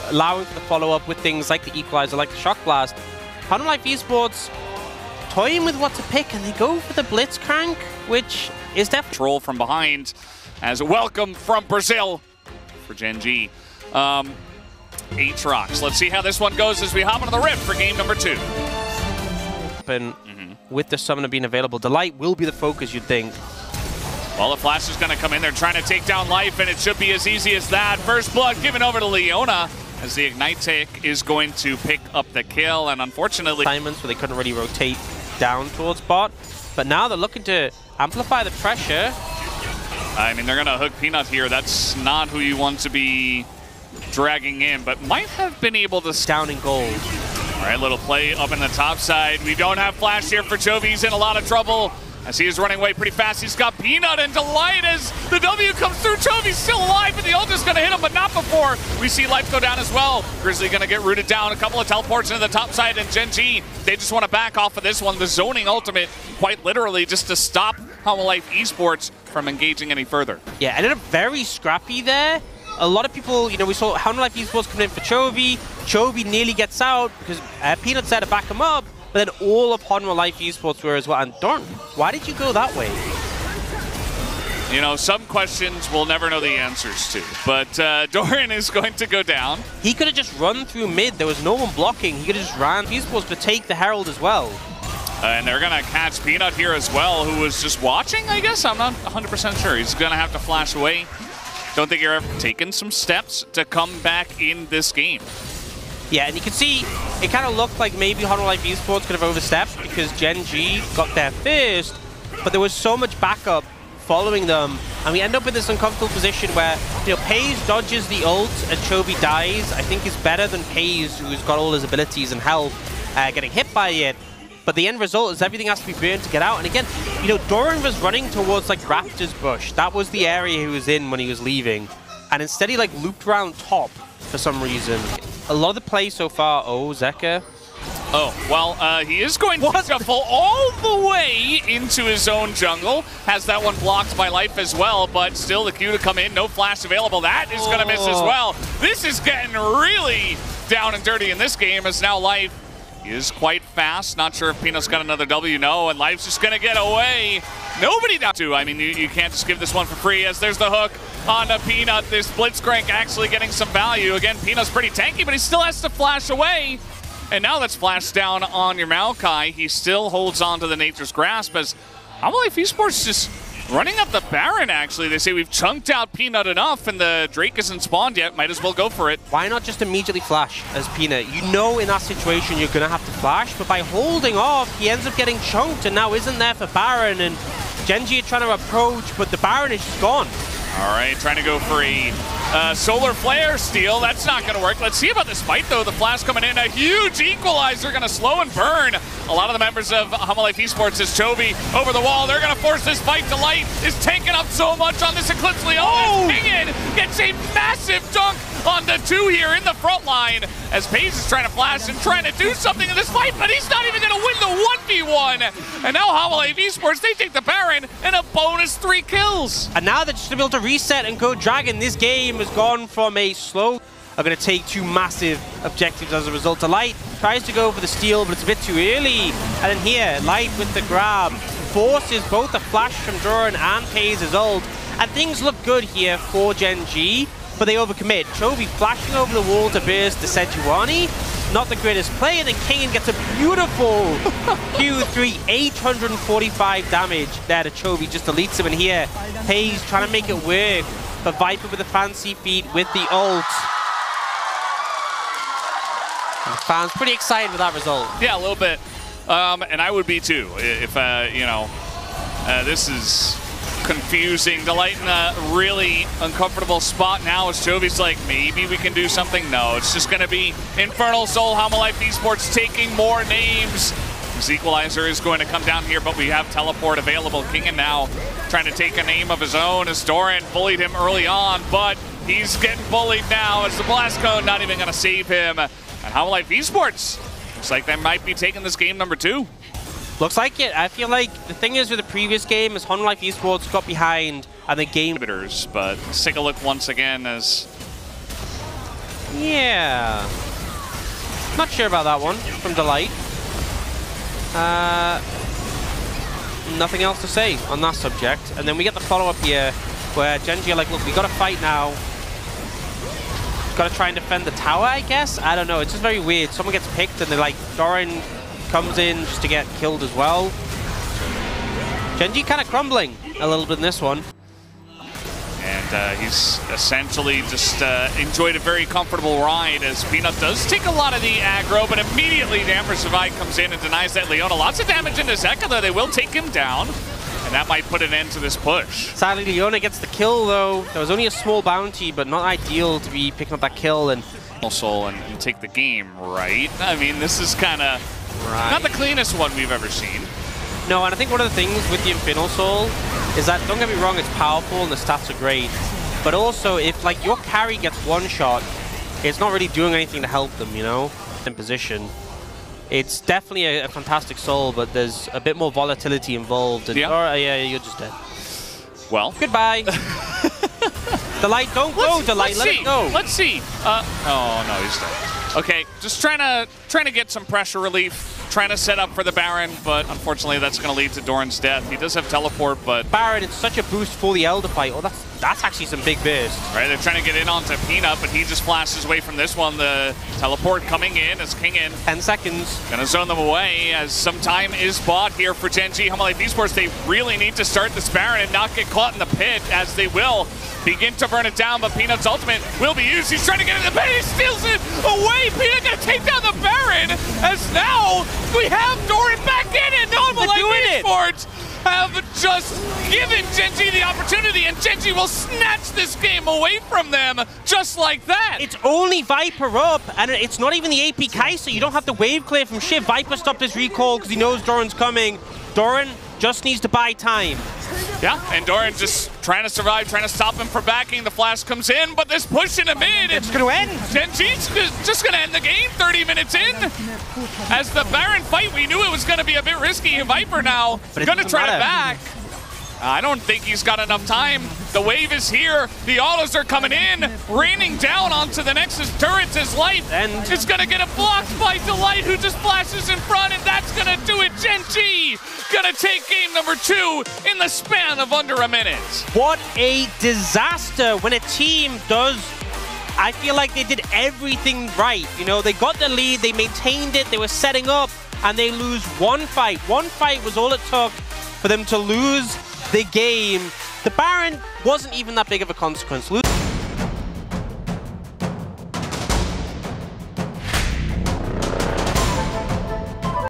allowing for the follow-up with things like the Equalizer, like the Shock Blast. Hightlight Esports toying with what to pick, and they go for the Blitzcrank, which is definitely... Troll from behind as a welcome from Brazil for GENG. Aatrox. Let's see how this one goes as we hop into the Rift for game number 2. And with the Summoner being available, the Light will be the focus, you'd think. Well, the Flash is going to come in there trying to take down Life, and it should be as easy as that. First blood given over to Leona as the Ignite Tick is going to pick up the kill, and unfortunately... Assignments where they couldn't really rotate down towards bot, but now they're looking to amplify the pressure. I mean, they're going to hook Peanut here. That's not who you want to be dragging in, but might have been able to... Down in gold. All right, little play up in the top side. We don't have Flash here for Chovy. He's in a lot of trouble as he is running away pretty fast. He's got Peanut and Delight as the W comes through. Chovy's still alive, and the ult is going to hit him, but not before we see Life go down as well. Grizzly going to get rooted down. A couple of teleports into the top side, and GENG, they just want to back off of this one. The zoning ultimate, quite literally, just to stop Hightlight Esports from engaging any further. Yeah, ended up very scrappy there. A lot of people, you know, we saw Hightlight Esports come in for Chovy. Chovy nearly gets out because Peanut's there to back him up, but then all of Hightlight Esports were as well. And Doran, why did you go that way? You know, some questions we'll never know the answers to, but Doran is going to go down. He could have just run through mid. There was no one blocking. He could have just ran. Esports could take the Herald as well. And they're going to catch Peanut here as well, who was just watching, I guess. I'm not 100% sure. He's going to have to flash away. Don't think you're ever taking some steps to come back in this game. Yeah, and you can see it kind of looked like maybe Hightlight Esports could have overstepped because GENG got there first, but there was so much backup following them, and we end up in this uncomfortable position where, you know, Peyz dodges the ult and Chovy dies. I think is better than Peyz, who's got all his abilities and health, getting hit by it. But the end result is everything has to be burned to get out. And again, you know, Doran was running towards like Raptor's bush. That was the area he was in when he was leaving. And instead he like looped around top for some reason. A lot of the play so far, Zeka. Oh, well, he is going to shuffle all the way into his own jungle. Has that one blocked by Life as well, but still the Q to come in. No flash available. That is going to miss as well. This is getting really down and dirty in this game as now Life is quite fast. Not sure if Peanut's got another W. No, and Life's just going to get away. Nobody down to. I mean, you can't just give this one for free as there's the hook on Peanut. This Blitzcrank actually getting some value. Again, Peanut's pretty tanky, but he still has to flash away. And now that's flashed down on your Maokai. He still holds on to the Nature's Grasp as Hightlight Esports just running up the Baron, actually. They say we've chunked out Peanut enough and the Drake isn't spawned yet. Might as well go for it. Why not just immediately flash as Peanut? You know in that situation you're going to have to flash, but by holding off, he ends up getting chunked and now isn't there for Baron. And GENG are trying to approach, but the Baron is just gone. All right, trying to go for a Solar Flare steal. That's not going to work. Let's see about this fight, though. The flash coming in. A huge equalizer going to slow and burn a lot of the members of Hightlight Esports. Is Chovy over the wall. They're going to force this fight to Light. Is tanking up so much on this Eclipse Leon. Oh! Kingen gets a massive dunk on the 2 here in the front line as Peyz is trying to flash and trying to do something in this fight, but he's not even going to win the 1v1. And now Hightlight Esports, they take the Baron and a bonus 3 kills. And now they're just going to be able to reset and go Dragon. This game has gone from a slow... are going to take 2 massive objectives as a result. Light tries to go for the steal, but it's a bit too early. And then here, Light with the grab forces both a flash from Doran and Peyz's ult. And things look good here for GENG, but they overcommit. Chovy flashing over the wall to burst the Sejuani. Not the greatest play, and then Kingen gets a beautiful Q3, 845 damage there to Chovy, just deletes him. And here, Peyz trying to make it work, but Viper with the fancy feet with the ult. And the fans pretty excited with that result. Yeah, a little bit. And I would be too, if, you know, this is confusing. Delight in a really uncomfortable spot now as Chovy's like, maybe we can do something. No, it's just going to be Infernal Soul, Hightlight Esports taking more names. This equalizer is going to come down here, but we have teleport available. Kingen now trying to take a name of his own as Doran bullied him early on, but he's getting bullied now as the Blast Cone not even going to save him. And Hightlight Esports, looks like they might be taking this game number 2. Looks like it. I feel like the thing is with the previous game is Hightlight Esports got behind and the game... But let's take a look once again as Yeah. Not sure about that one from Delight. Nothing else to say on that subject. And then we get the follow-up here where GENG are like, look, we got to fight now. Got to try and defend the tower, I guess? I don't know. It's just very weird. Someone gets picked and they're like, Doran comes in just to get killed as well. GENG kind of crumbling a little bit in this one. And he's essentially just enjoyed a very comfortable ride as Peanut does take a lot of the aggro, but immediately the Amber Survive comes in and denies that Leona. Lots of damage into Zeka, though. They will take him down, and that might put an end to this push. Sadly, Leona gets the kill, though. There was only a small bounty, but not ideal to be picking up that kill. And Soul and take the game, right? I mean, this is kind of not the cleanest one we've ever seen. No, and I think one of the things with the Infernal Soul is that, don't get me wrong, it's powerful and the stats are great. But also, if like your carry gets one shot, it's not really doing anything to help them, you know, in position. It's definitely a fantastic soul, but there's a bit more volatility involved. And, yeah. Yeah, you're just dead. Well. Goodbye. Delight, don't go, Delight, let it go. Let's see. Oh, no, he's dead. Okay, just trying to get some pressure relief. Trying to set up for the Baron, but unfortunately that's going to lead to Doran's death. He does have teleport, but Baron, it's such a boost for the Elder fight. Oh, that's actually some big burst. Right, they're trying to get in onto Peanut, but he just flashes away from this one. The teleport coming in as Kingen. 10 seconds. Gonna zone them away as some time is bought here for GENG. Hightlight Esports, they really need to start this Baron and not get caught in the pit, as they will begin to burn it down, but Peanut's ultimate will be used. He's trying to get in the pit, he steals it away. Peanut gonna take down the Baron, as now we have Doran back in it. Hightlight Esports have just given GENG the opportunity, and GENG will snatch this game away from them just like that. It's only Viper up, and it's not even the AP Kai'Sa. You don't have to wave clear from shit. Viper stopped his recall because he knows Doran's coming. Doran just needs to buy time. Yeah, and Doran just trying to survive, trying to stop him from backing. The flash comes in, but this push in the mid. It's going to end. GENG's just going to end the game 30 minutes in. As the Baron fight, we knew it was going to be a bit risky. Viper now going to try to back. I don't think he's got enough time. The wave is here. The autos are coming in, raining down onto the Nexus turrets as Light. And it's going to get a blocked by Delight, who just flashes in front, and that's going to do it. GENG going to take game number 2 in the span of under a minute. What a disaster when a team does. I feel like they did everything right. You know, they got the lead, they maintained it, they were setting up, and they lose one fight. One fight was all it took for them to lose the game. The Baron wasn't even that big of a consequence.